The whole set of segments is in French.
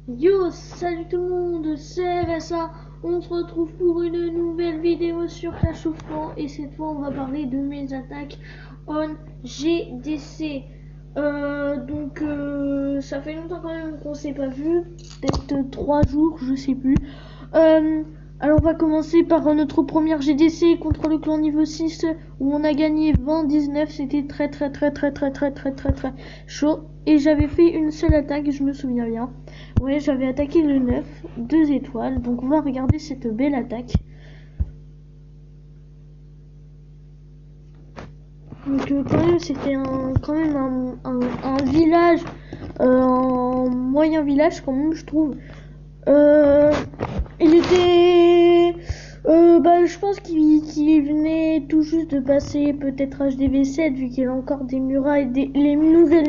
Yo, salut tout le monde, c'est RSA. On se retrouve pour une nouvelle vidéo sur Clash of Clans et cette fois on va parler de mes attaques on GDC. Ça fait longtemps quand même qu'on s'est pas vu, peut-être 3 jours, je sais plus. Euh, alors on va commencer par notre première GDC contre le clan niveau 6 où on a gagné 20-19, c'était très chaud et j'avais fait une seule attaque, je me souviens bien. Ouais, j'avais attaqué le 9, 2 étoiles, donc on va regarder cette belle attaque. Donc quand même c'était un village, un moyen village quand même je trouve. Euh, il était... je pense qu'il venait tout juste de passer peut-être HDV7 vu qu'il y a encore des murailles, les nouvelles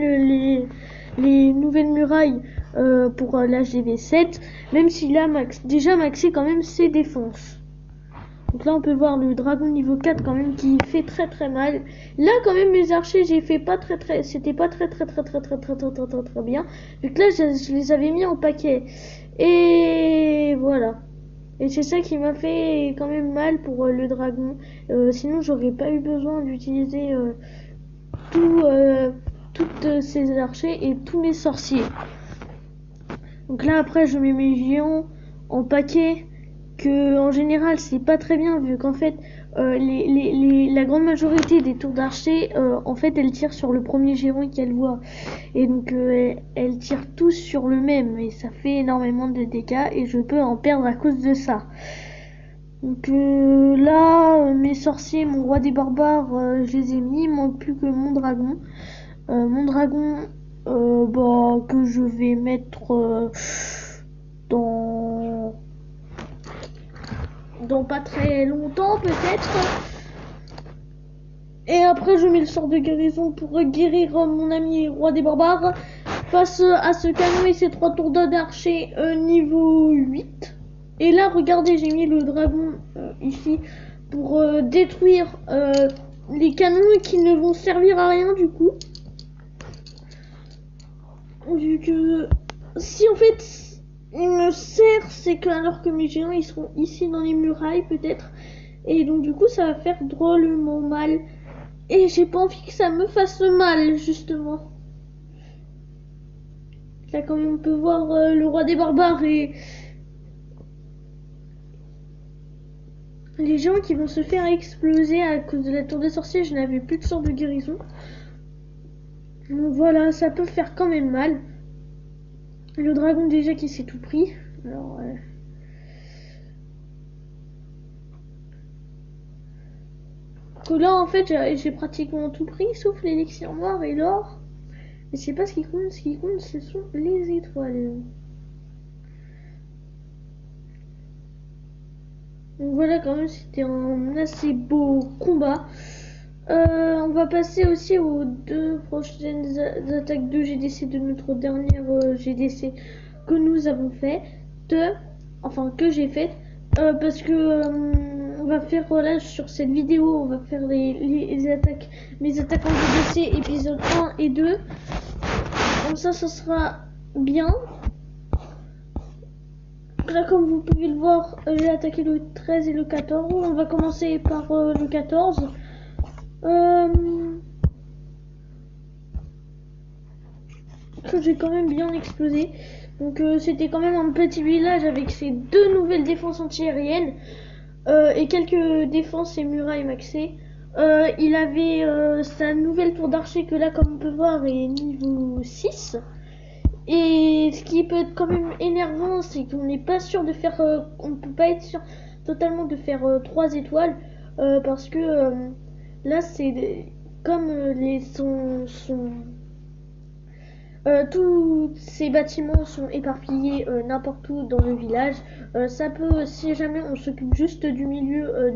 murailles pour l'HDV7, même s'il a déjà maxé quand même ses défenses. Donc là on peut voir le dragon niveau 4 quand même qui fait très mal. Là quand même mes archers j'ai fait pas c'était pas très bien. Vu que là je les avais mis en paquet. Et voilà. Et c'est ça qui m'a fait quand même mal pour le dragon. Sinon j'aurais pas eu besoin d'utiliser toutes ces archers et tous mes sorciers. Donc là après je mets mes géants en paquet, que en général c'est pas très bien vu qu'en fait la grande majorité des tours d'archer en fait elles tirent sur le premier géant qu'elles voient et donc elles tirent tous sur le même et ça fait énormément de dégâts et je peux en perdre à cause de ça. Donc là mes sorciers, mon roi des barbares, je les ai mis, il manque plus que mon dragon. Mon dragon que je vais mettre dans pas très longtemps peut-être. Et après je mets le sort de guérison pour guérir mon ami roi des barbares face à ce canon et ses 3 tours d'archer niveau 8. Et là regardez, j'ai mis le dragon ici pour détruire les canons qui ne vont servir à rien du coup. Vu que si en fait il me sert, c'est que alors que mes géants ils seront ici dans les murailles peut-être, et donc du coup ça va faire drôlement mal et j'ai pas envie que ça me fasse mal justement. Là comme on peut voir le roi des barbares et les gens qui vont se faire exploser à cause de la tour des sorciers. Je n'avais plus de sort de guérison, donc voilà, ça peut faire quand même mal. Le dragon déjà qui s'est tout pris, alors que là en fait j'ai pratiquement tout pris sauf l'élixir noir et l'or. Mais c'est pas ce qui compte ce sont les étoiles. Donc voilà, quand même c'était un assez beau combat. On va passer aussi aux 2 prochaines attaques de GDC de notre dernière GDC que nous avons fait. Que j'ai fait. Parce que on va faire là sur cette vidéo, on va faire les attaques, mes attaques en GDC épisode 1 et 2. Comme ça sera bien. Là comme vous pouvez le voir, j'ai attaqué le 13 et le 14. On va commencer par le 14. Que j'ai quand même bien explosé. Donc c'était quand même un petit village avec ses 2 nouvelles défenses antiaériennes et quelques défenses et murailles maxées. Il avait sa nouvelle tour d'archer que là comme on peut voir est niveau 6. Et ce qui peut être quand même énervant, c'est qu'on n'est pas sûr de faire, on peut pas être sûr totalement de faire 3 étoiles parce que là c'est comme tous ces bâtiments sont éparpillés n'importe où dans le village. Ça peut, si jamais on s'occupe juste du milieu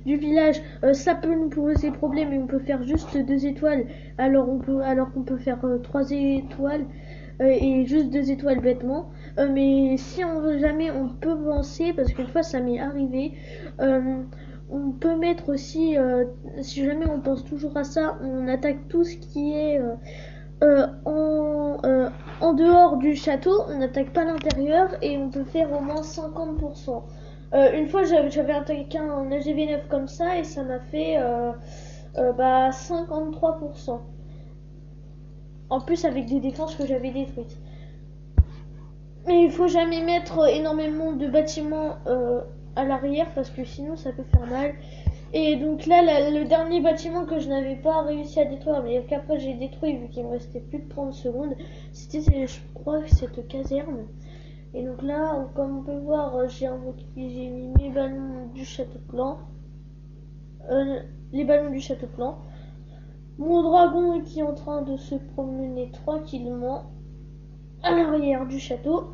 du village, ça peut nous poser problème et on peut faire juste 2 étoiles. Alors qu'on peut faire 3 étoiles et juste 2 étoiles bêtement. Mais si on veut jamais, on peut penser parce qu'une fois ça m'est arrivé. On peut mettre aussi, si jamais on pense toujours à ça, on attaque tout ce qui est en dehors du château, on n'attaque pas l'intérieur et on peut faire au moins 50%. Une fois j'avais attaqué un AGV9 comme ça et ça m'a fait 53%. En plus avec des défenses que j'avais détruites. Mais il faut jamais mettre énormément de bâtiments à l'arrière parce que sinon ça peut faire mal. Et donc là, le dernier bâtiment que je n'avais pas réussi à détruire, mais qu'après j'ai détruit vu qu'il me restait plus de 30 secondes, c'était, je crois, cette caserne. Et donc là, comme on peut voir, j'ai mis mes ballons du château clan. Les ballons du château clan. Mon dragon qui est en train de se promener tranquillement à l'arrière du château.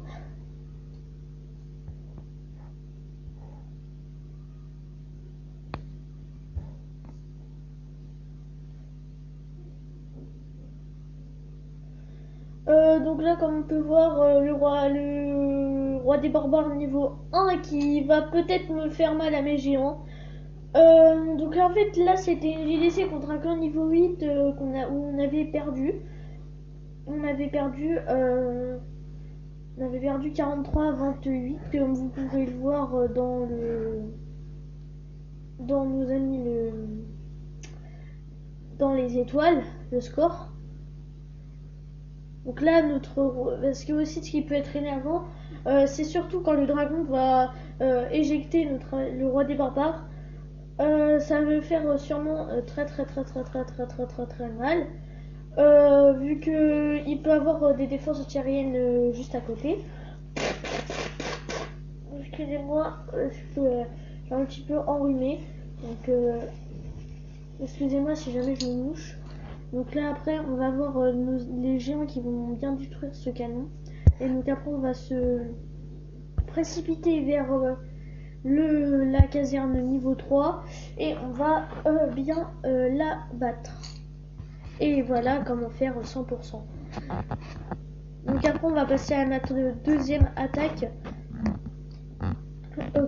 Donc là, comme on peut voir, le roi des barbares niveau 1 qui va peut-être me faire mal à mes géants. Donc là, en fait, là, j'ai laissé contre un clan niveau 8 où on avait perdu. On avait perdu 43-28, comme vous pouvez le voir dans nos amis dans les étoiles, le score. Donc là, parce que aussi ce qui peut être énervant, c'est surtout quand le dragon va éjecter le roi des barbares. Ça va me faire sûrement très mal. Vu qu'il peut avoir des défenses antiaériennes juste à côté. Excusez-moi, je suis un petit peu enrhumée. Donc excusez-moi si jamais je me mouche. Donc là après on va voir les géants qui vont bien détruire ce canon. Et donc après on va se précipiter vers la caserne niveau 3 et on va bien la battre. Et voilà comment faire 100%. Donc après on va passer à notre deuxième attaque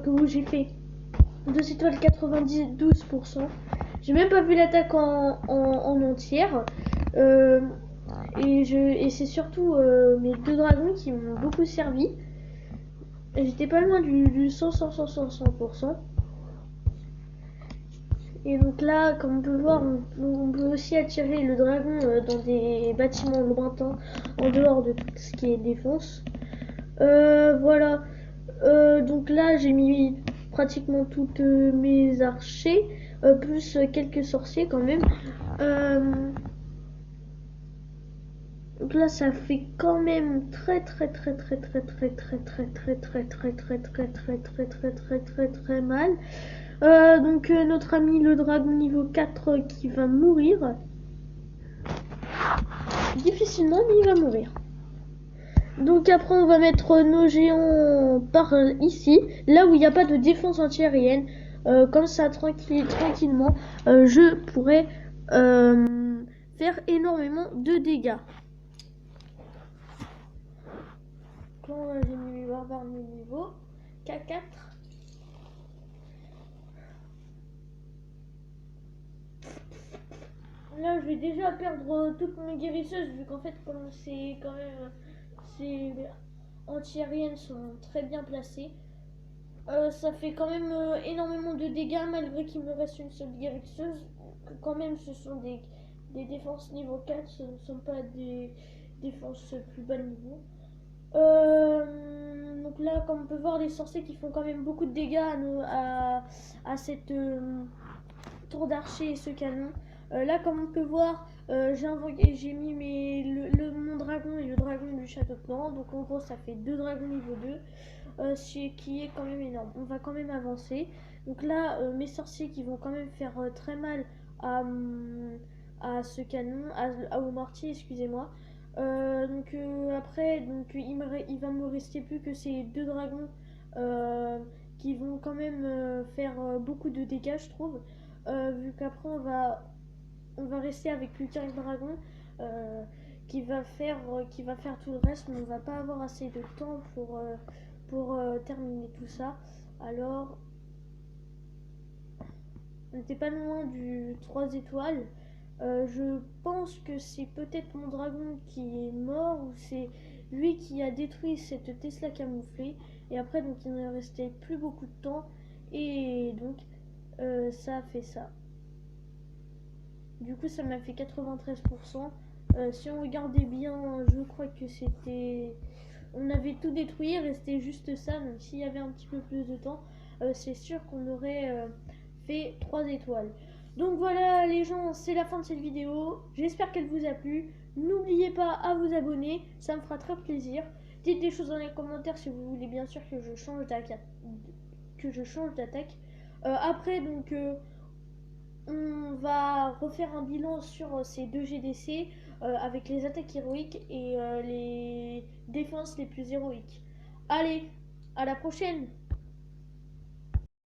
où j'ai fait 2 étoiles 92%. J'ai même pas vu l'attaque en entière. Et c'est surtout mes deux dragons qui m'ont beaucoup servi. J'étais pas loin du 100%. Et donc là, comme on peut voir, on peut aussi attirer le dragon dans des bâtiments lointains, en dehors de tout ce qui est défense. Voilà. Donc là, j'ai mis pratiquement toutes mes archers, plus quelques sorciers quand même. Donc là, ça fait quand même très mal. Donc notre ami le dragon niveau 4 qui va mourir. Difficilement, mais il va mourir. Donc après on va mettre nos géants par ici, là où il n'y a pas de défense antiaérienne. Comme ça tranquillement, je pourrais faire énormément de dégâts. Quand j'ai mis mes barbares niveau K4. Là je vais déjà perdre toutes mes guérisseuses vu qu'en fait comme c'est quand même ces anti-aériennes sont très bien placées. Ça fait quand même énormément de dégâts malgré qu'il me reste une seule guérisseuse. Quand même ce sont des défenses niveau 4, ce ne sont pas des défenses plus bas niveau. Donc là comme on peut voir les sorciers qui font quand même beaucoup de dégâts à cette tour d'archer et ce canon. Là comme on peut voir j'ai mis mon dragon et le dragon du château clan. Donc en gros ça fait 2 dragons niveau 2, qui est quand même énorme. On va quand même avancer. Donc là mes sorciers qui vont quand même faire très mal à ce canon, au mortier, excusez-moi. Après il va me rester plus que ces 2 dragons qui vont quand même faire beaucoup de dégâts, je trouve. Vu qu'après on va rester avec plus qu'un dragon qui va faire tout le reste, mais on va pas avoir assez de temps pour terminer tout ça. Alors on n'était pas loin du 3 étoiles. Je pense que c'est peut-être mon dragon qui est mort ou c'est lui qui a détruit cette Tesla camouflée. Et après, donc, il ne restait plus beaucoup de temps. Et donc, ça a fait ça. Du coup, ça m'a fait 93%. Si on regardait bien, je crois que c'était... On avait tout détruit, il restait juste ça. Donc s'il y avait un petit peu plus de temps, c'est sûr qu'on aurait fait 3 étoiles. Donc voilà les gens, c'est la fin de cette vidéo. J'espère qu'elle vous a plu. N'oubliez pas à vous abonner, ça me fera très plaisir. Dites des choses dans les commentaires si vous voulez bien sûr que je change d'attaque. Après donc on va refaire un bilan sur ces deux GDC avec les attaques héroïques et les défenses les plus héroïques. Allez, à la prochaine!